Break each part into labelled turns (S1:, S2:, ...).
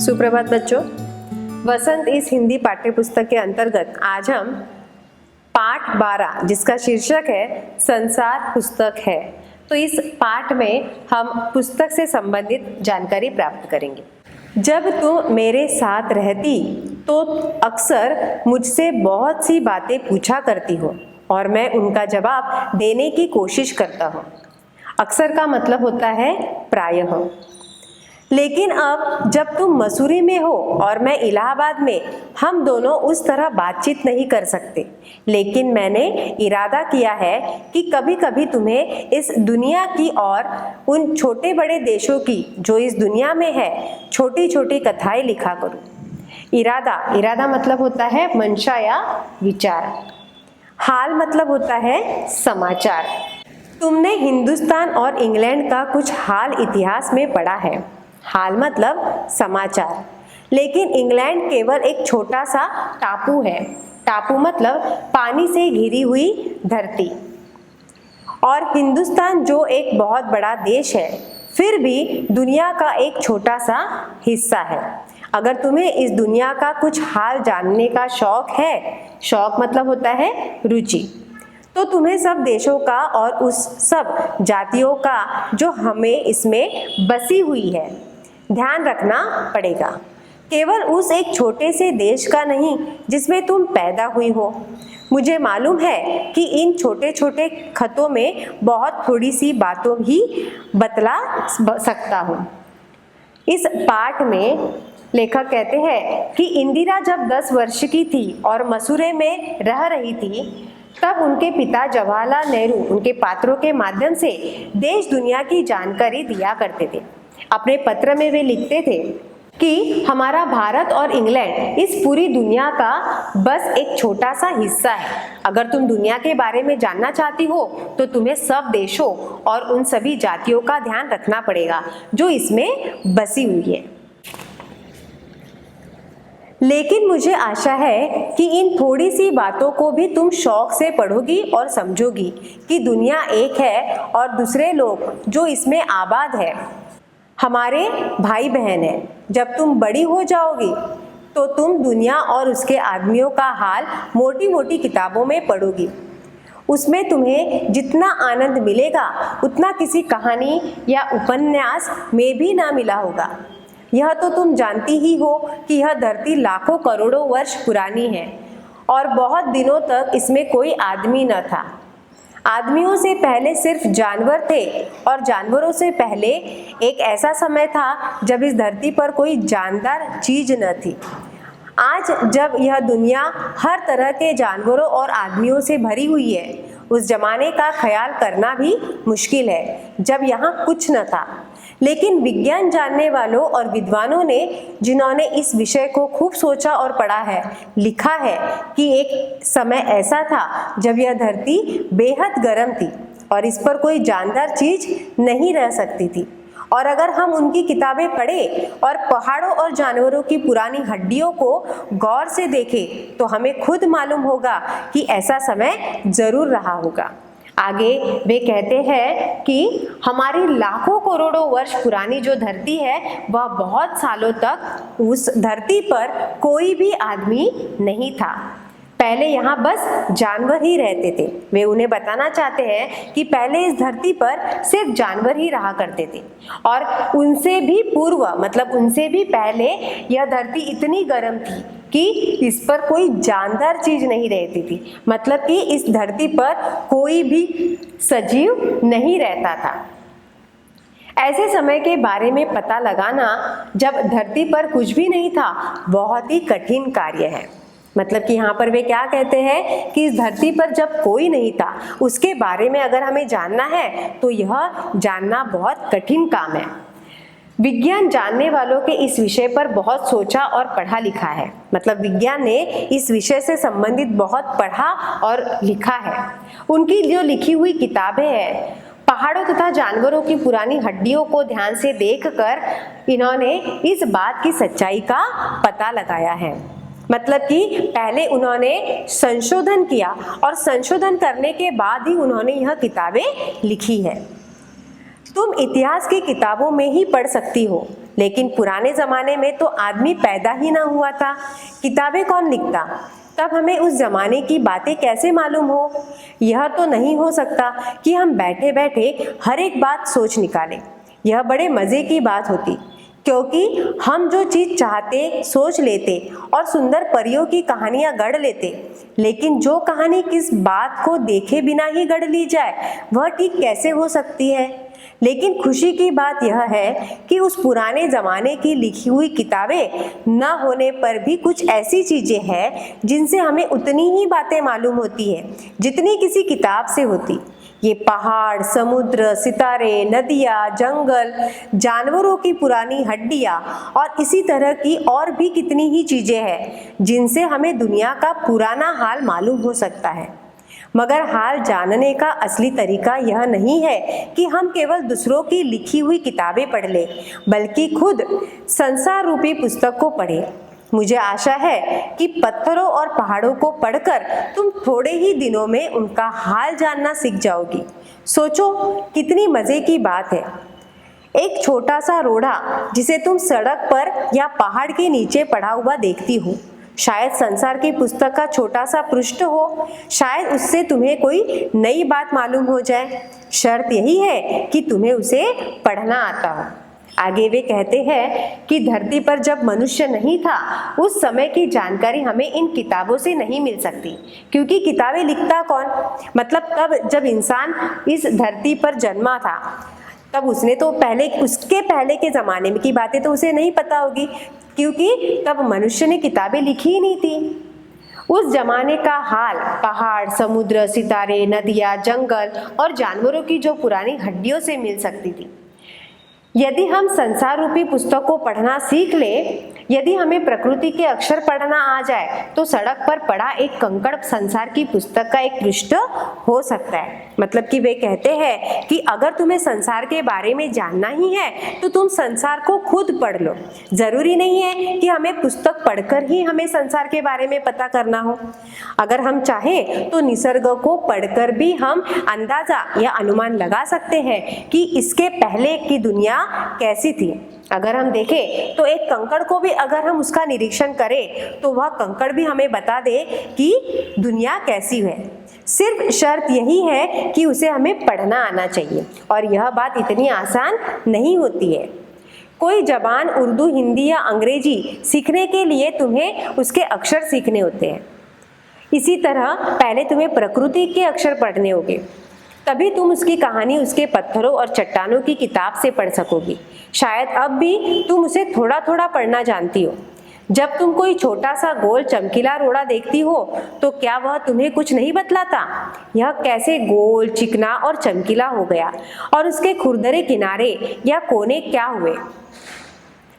S1: सुप्रभात बच्चों, वसंत इस हिंदी पाठ्य पुस्तक के अंतर्गत आज हम पाठ 12 जिसका शीर्षक है संसार पुस्तक है, तो इस पाठ में हम पुस्तक से संबंधित जानकारी प्राप्त करेंगे। जब तुम मेरे साथ रहती तो अक्सर मुझसे बहुत सी बातें पूछा करती हो और मैं उनका जवाब देने की कोशिश करता हूँ। अक्सर का मतलब होता है प्रायः। लेकिन अब जब तुम मसूरी में हो और मैं इलाहाबाद में, हम दोनों उस तरह बातचीत नहीं कर सकते। लेकिन मैंने इरादा किया है कि कभी कभी तुम्हें इस दुनिया की और उन छोटे बड़े देशों की जो इस दुनिया में है छोटी छोटी कथाएं लिखा करूं। इरादा मतलब होता है मंशा या विचार। हाल मतलब होता है समाचार। तुमने हिंदुस्तान और इंग्लैंड का कुछ हाल इतिहास में पढ़ा है। हाल मतलब समाचार। लेकिन इंग्लैंड केवल एक छोटा सा टापू है। टापू मतलब पानी से घिरी हुई धरती। और हिंदुस्तान जो एक बहुत बड़ा देश है, फिर भी दुनिया का एक छोटा सा हिस्सा है। अगर तुम्हें इस दुनिया का कुछ हाल जानने का शौक है, शौक मतलब होता है रुचि, तो तुम्हें सब देशों का और उस सब जातियों का जो हमें इसमें बसी हुई है ध्यान रखना पड़ेगा। केवल उस एक छोटे से देश का नहीं जिसमें तुम पैदा हुई हो। मुझे मालूम है कि इन छोटे छोटे खतों में बहुत थोड़ी सी बातों ही बतला सकता हूँ। इस पाठ में लेखक कहते हैं कि इंदिरा जब 10 वर्ष की थी और मसूरे में रह रही थी, तब उनके पिता जवाहरलाल नेहरू उनके पात्रों के माध्यम से देश दुनिया की जानकारी दिया करते थे। अपने पत्र में वे लिखते थे कि हमारा भारत और इंग्लैंड इस पूरी दुनिया का बस एक छोटा सा हिस्सा है। अगर तुम दुनिया के बारे में जानना चाहती हो तो तुम्हें सब देशों और उन सभी जातियों का ध्यान रखना पड़ेगा जो इसमें बसी हुई है। लेकिन मुझे आशा है कि इन थोड़ी सी बातों को भी तुम शौक से पढ़ोगी और समझोगी कि दुनिया एक है और दूसरे लोग जो इसमें आबाद है हमारे भाई बहन है। जब तुम बड़ी हो जाओगी तो तुम दुनिया और उसके आदमियों का हाल मोटी मोटी किताबों में पढ़ोगी। उसमें तुम्हें जितना आनंद मिलेगा उतना किसी कहानी या उपन्यास में भी ना मिला होगा। यह तो तुम जानती ही हो कि यह धरती लाखों करोड़ों वर्ष पुरानी है और बहुत दिनों तक इसमें कोई आदमी न था। आदमियों से पहले सिर्फ जानवर थे और जानवरों से पहले एक ऐसा समय था जब इस धरती पर कोई जानदार चीज न थी। आज जब यह दुनिया हर तरह के जानवरों और आदमियों से भरी हुई है, उस जमाने का ख्याल करना भी मुश्किल है जब यहाँ कुछ न था। लेकिन विज्ञान जानने वालों और विद्वानों ने, जिन्होंने इस विषय को खूब सोचा और पढ़ा है, लिखा है कि एक समय ऐसा था जब यह धरती बेहद गर्म थी और इस पर कोई जानदार चीज नहीं रह सकती थी। और अगर हम उनकी किताबें पढ़ें और पहाड़ों और जानवरों की पुरानी हड्डियों को गौर से देखें तो हमें खुद मालूम होगा कि ऐसा समय जरूर रहा होगा। आगे वे कहते हैं कि हमारी लाखों करोड़ों वर्ष पुरानी जो धरती है वह बहुत सालों तक उस धरती पर कोई भी आदमी नहीं था। पहले यहाँ बस जानवर ही रहते थे। वे उन्हें बताना चाहते हैं कि पहले इस धरती पर सिर्फ जानवर ही रहा करते थे और उनसे भी पूर्व मतलब उनसे भी पहले यह धरती इतनी गर्म थी कि इस पर कोई जानदार चीज नहीं रहती थी। मतलब कि इस धरती पर कोई भी सजीव नहीं रहता था। ऐसे समय के बारे में पता लगाना जब धरती पर कुछ भी नहीं था बहुत ही कठिन कार्य है। मतलब कि यहाँ पर वे क्या कहते हैं कि इस धरती पर जब कोई नहीं था उसके बारे में अगर हमें जानना है तो यह जानना बहुत कठिन काम है। विज्ञान जानने वालों के इस विषय पर बहुत सोचा और पढ़ा लिखा है। मतलब विज्ञान ने इस विषय से संबंधित बहुत पढ़ा और लिखा है। उनकी जो लिखी हुई किताबें हैं, पहाड़ों तथा जानवरों की पुरानी हड्डियों को ध्यान से देखकर इन्होंने इस बात की सच्चाई का पता लगाया है। मतलब कि पहले उन्होंने संशोधन किया और संशोधन करने के बाद ही उन्होंने यह किताबें लिखी है। तुम इतिहास की किताबों में ही पढ़ सकती हो, लेकिन पुराने ज़माने में तो आदमी पैदा ही ना हुआ था, किताबें कौन लिखता? तब हमें उस ज़माने की बातें कैसे मालूम हो? यह तो नहीं हो सकता कि हम बैठे बैठे हर एक बात सोच निकालें। यह बड़े मज़े की बात होती, क्योंकि हम जो चीज़ चाहते सोच लेते और सुंदर परियों की कहानियाँ गढ़ लेते, लेकिन जो कहानी किस बात को देखे बिना ही गढ़ ली जाए वह ठीक कैसे हो सकती है? लेकिन खुशी की बात यह है कि उस पुराने ज़माने की लिखी हुई किताबें न होने पर भी कुछ ऐसी चीज़ें हैं जिनसे हमें उतनी ही बातें मालूम होती है जितनी किसी किताब से होती। ये पहाड़, समुद्र, सितारे, नदियाँ, जंगल, जानवरों की पुरानी हड्डियाँ और इसी तरह की और भी कितनी ही चीज़ें हैं जिनसे हमें दुनिया का पुराना हाल मालूम हो सकता है। मगर हाल जानने का असली तरीका यह नहीं है कि हम केवल दूसरों की लिखी हुई किताबें पढ़ लें, बल्कि खुद संसार रूपी पुस्तक को पढ़ें। मुझे आशा है कि पत्थरों और पहाड़ों को पढ़कर तुम थोड़े ही दिनों में उनका हाल जानना सीख जाओगी। सोचो कितनी मज़े की बात है। एक छोटा सा रोड़ा जिसे तुम सड़क पर या पहाड़ के नीचे पड़ा हुआ देखती हो, शायद संसार की पुस्तक का छोटा सा पृष्ठ हो, शायद उससे तुम्हें कोई नई बात मालूम हो जाए। शर्त यही है कि तुम्हें उसे पढ़ना आता हो। आगे वे कहते हैं कि धरती पर जब मनुष्य नहीं था उस समय की जानकारी हमें इन किताबों से नहीं मिल सकती, क्योंकि किताबें लिखता कौन? मतलब तब जब इंसान इस धरती पर जन्मा था तब उसने तो उसके पहले के ज़माने में की बातें तो उसे नहीं पता होगी, क्योंकि तब मनुष्य ने किताबें लिखी ही नहीं थी। उस जमाने का हाल पहाड़, समुद्र, सितारे, नदियाँ, जंगल और जानवरों की जो पुरानी हड्डियों से मिल सकती थी। यदि हम संसार रूपी पुस्तक को पढ़ना सीख ले, यदि हमें प्रकृति के अक्षर पढ़ना आ जाए, तो सड़क पर पड़ा एक कंकड़ संसार की पुस्तक का एक पृष्ठ हो सकता है। मतलब कि वे कहते हैं कि अगर तुम्हें संसार के बारे में जानना ही है तो तुम संसार को खुद पढ़ लो। जरूरी नहीं है कि हमें पुस्तक पढ़कर ही हमें संसार के बारे में पता करना हो। अगर हम चाहें तो निसर्ग को पढ़कर भी हम अंदाजा या अनुमान लगा सकते हैं कि इसके पहले की दुनिया कैसी थी। अगर हम देखें तो एक कंकड़ को भी अगर हम उसका निरीक्षण करें तो वह कंकड़ भी हमें बता दे कि दुनिया कैसी है। सिर्फ शर्त यही है कि उसे हमें पढ़ना आना चाहिए, और यह बात इतनी आसान नहीं होती है। कोई जबान उर्दू, हिंदी या अंग्रेजी सीखने के लिए तुम्हें उसके अक्षर सीखने होते हैं। इसी तरह पहले तुम्हें प्रकृति के अक्षर पढ़ने होंगे, तभी तुम उसकी कहानी उसके पत्थरों और चट्टानों की किताब से पढ़ सकोगी। शायद अब भी तुम उसे थोड़ा थोड़ा पढ़ना जानती हो। जब तुम कोई छोटा सा गोल चमकीला रोड़ा देखती हो तो क्या वह तुम्हें कुछ नहीं बतलाता? यह कैसे गोल, चिकना और चमकीला हो गया, और उसके खुरदरे किनारे या कोने क्या हुए?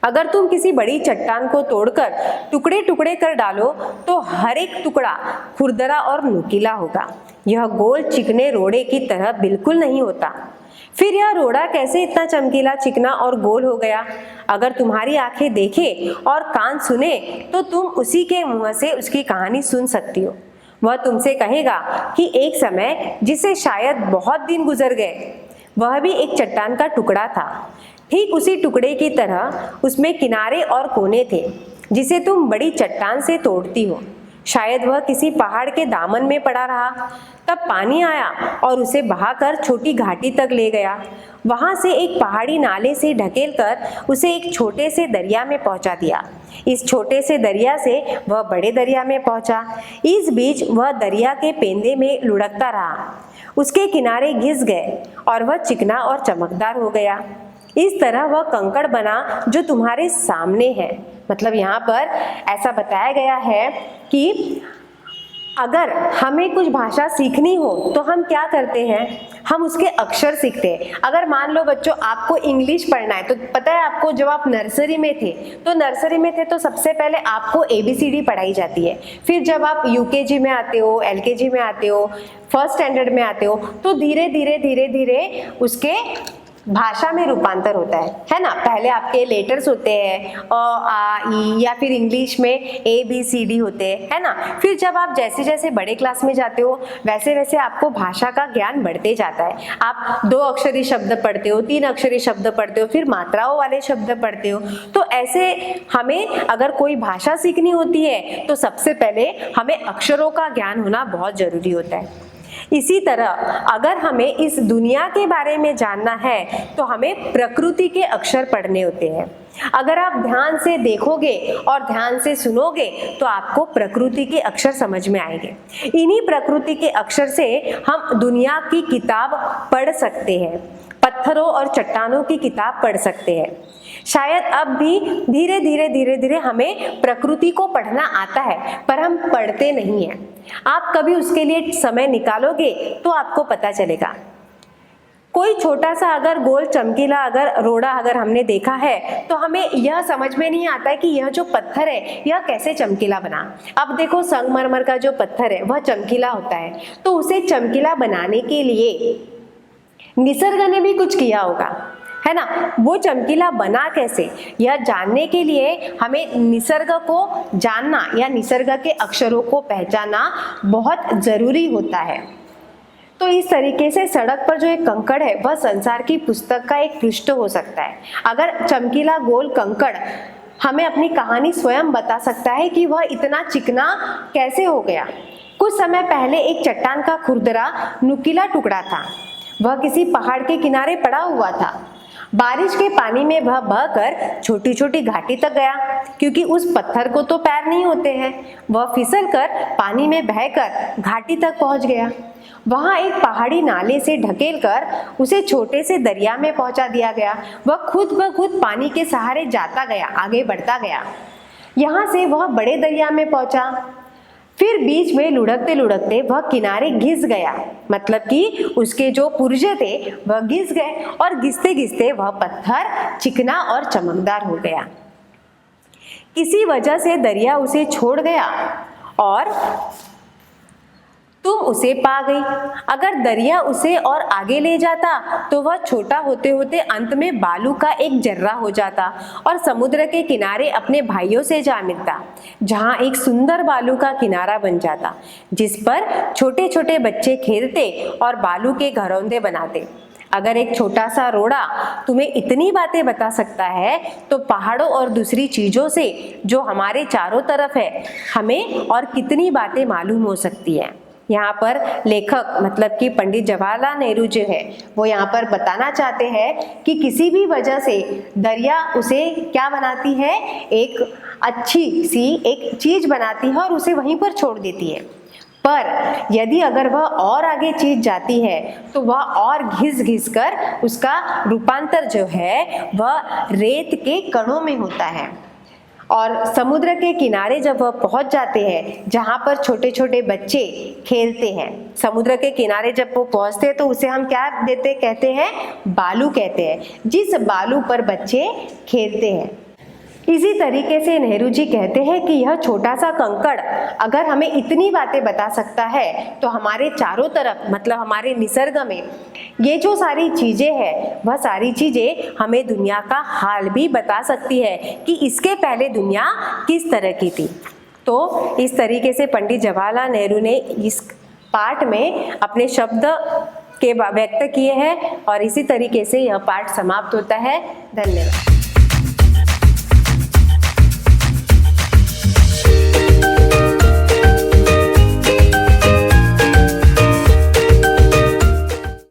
S1: अगर तुम किसी बड़ी चट्टान को तोड़कर टुकड़े टुकड़े कर डालो तो हर एक टुकड़ा खुरदरा और नुकीला होगा। यह गोल चिकने रोड़े की तरह बिल्कुल नहीं होता। फिर यह रोड़ा कैसे इतना चमकीला, चिकना और गोल हो गया? अगर तुम्हारी आंखें देखें और कान सुने तो तुम उसी के मुंह से उसकी कहानी सुन सकती हो। वह तुमसे कहेगा कि एक समय जिसे शायद बहुत दिन गुजर गए, वह भी एक चट्टान का टुकड़ा था। ठीक उसी टुकड़े की तरह उसमें किनारे और कोने थे जिसे तुम बड़ी चट्टान से तोड़ती हो। शायद वह किसी पहाड़ के दामन में पड़ा रहा, तब पानी आया और उसे बहाकर छोटी घाटी तक ले गया। वहां से एक पहाड़ी नाले से ढकेलकर उसे एक छोटे से दरिया में पहुंचा दिया। इस छोटे से दरिया से वह बड़े दरिया में पहुंचा। इस बीच वह दरिया के पेंदे में लुढ़कता रहा। उसके किनारे घिस गए और वह चिकना और चमकदार हो गया। इस तरह वह कंकड़ बना जो तुम्हारे सामने है। मतलब यहाँ पर ऐसा बताया गया है कि अगर हमें कुछ भाषा सीखनी हो तो हम क्या करते हैं? हम उसके अक्षर सीखते हैं। अगर मान लो बच्चों आपको इंग्लिश पढ़ना है तो पता है आपको, जब आप नर्सरी में थे तो सबसे पहले आपको ABCD पढ़ाई जाती है। फिर जब आप UKG में आते हो, LKG में आते हो, फर्स्ट स्टैंडर्ड में आते हो तो धीरे धीरे उसके भाषा में रूपांतर होता है ना। पहले आपके लेटर्स होते हैं अ आ ई, या फिर इंग्लिश में ABCD होते हैं, है ना। फिर जब आप जैसे जैसे बड़े क्लास में जाते हो वैसे वैसे आपको भाषा का ज्ञान बढ़ते जाता है। आप 2 अक्षरी शब्द पढ़ते हो, 3 अक्षरी शब्द पढ़ते हो, फिर मात्राओं वाले शब्द पढ़ते हो। तो ऐसे हमें अगर कोई भाषा सीखनी होती है तो सबसे पहले हमें अक्षरों का ज्ञान होना बहुत जरूरी होता है। इसी तरह अगर हमें इस दुनिया के बारे में जानना है तो हमें प्रकृति के अक्षर पढ़ने होते हैं। अगर आप ध्यान से देखोगे और ध्यान से सुनोगे तो आपको प्रकृति के अक्षर समझ में आएंगे। इन्हीं प्रकृति के अक्षर से हम दुनिया की किताब पढ़ सकते हैं, पत्थरों और चट्टानों की किताब पढ़ सकते हैं। शायद अब भी धीरे धीरे हमें प्रकृति को पढ़ना आता है पर हम पढ़ते नहीं हैं। आप कभी उसके लिए समय निकालोगे तो आपको पता चलेगा। कोई छोटा सा अगर गोल चमकीला अगर रोड़ा अगर हमने देखा है तो हमें यह समझ में नहीं आता है कि यह जो पत्थर है यह कैसे चमकीला बना। अब देखो संगमरमर का जो पत्थर है वह चमकीला होता है, तो उसे चमकीला बनाने के लिए निसर्ग ने भी कुछ किया होगा, है ना। वो चमकीला बना कैसे, यह जानने के लिए हमें निसर्ग को जानना या निसर्ग के अक्षरों को पहचानना बहुत जरूरी होता है। तो इस तरीके से सड़क पर जो एक कंकड़ है वह संसार की पुस्तक का एक पृष्ठ हो सकता है। अगर चमकीला गोल कंकड़ हमें अपनी कहानी स्वयं बता सकता है कि वह इतना चिकना कैसे हो गया। कुछ समय पहले एक चट्टान का खुरदरा नुकीला टुकड़ा था। वह किसी पहाड़ के किनारे पड़ा हुआ था। बारिश के पानी में वह बहकर छोटी छोटी घाटी तक गया, क्योंकि उस पत्थर को तो पैर नहीं होते हैं। वह फिसलकर पानी में बहकर घाटी तक पहुंच गया। वहां एक पहाड़ी नाले से ढकेलकर उसे छोटे से दरिया में पहुंचा दिया गया। वह खुद ब खुद पानी के सहारे जाता गया, आगे बढ़ता गया। यहाँ से वह बड़े दरिया में पहुंचा। फिर बीच में लुढ़कते लुढ़कते वह किनारे घिस गया, मतलब कि उसके जो पुर्जे थे वह घिस गए और घिसते घिसते वह पत्थर चिकना और चमकदार हो गया। किसी वजह से दरिया उसे छोड़ गया और तुम उसे पा गई। अगर दरिया उसे और आगे ले जाता तो वह छोटा होते होते अंत में बालू का एक जर्रा हो जाता और समुद्र के किनारे अपने भाइयों से जा मिलता, जहां एक सुंदर बालू का किनारा बन जाता, जिस पर छोटे छोटे बच्चे खेलते और बालू के घरौंदे बनाते। अगर एक छोटा सा रोड़ा तुम्हें इतनी बातें बता सकता है तो पहाड़ों और दूसरी चीजों से जो हमारे चारों तरफ है हमें और कितनी बातें मालूम हो सकती हैं। यहाँ पर लेखक मतलब कि पंडित जवाहरलाल नेहरू जो है वो यहाँ पर बताना चाहते हैं कि किसी भी वजह से दरिया उसे क्या बनाती है, एक अच्छी सी एक चीज बनाती है और उसे वहीं पर छोड़ देती है। पर यदि अगर वह और आगे चीज जाती है तो वह और घिस घिस कर उसका रूपांतर जो है वह रेत के कणों में होता है। और समुद्र के किनारे जब वह पहुंच जाते हैं जहां पर छोटे छोटे बच्चे खेलते हैं, समुद्र के किनारे जब वो पहुंचते हैं तो उसे हम क्या कहते हैं, बालू कहते हैं, जिस बालू पर बच्चे खेलते हैं। इसी तरीके से नेहरू जी कहते हैं कि यह छोटा सा कंकड़ अगर हमें इतनी बातें बता सकता है तो हमारे चारों तरफ मतलब हमारे निसर्ग में ये जो सारी चीजें हैं वह सारी चीजें हमें दुनिया का हाल भी बता सकती है कि इसके पहले दुनिया किस तरह की थी। तो इस तरीके से पंडित जवाहरलाल नेहरू ने इस पाठ में अपने शब्द के व्यक्त किए हैं और इसी तरीके से यह पाठ समाप्त होता है। धन्यवाद।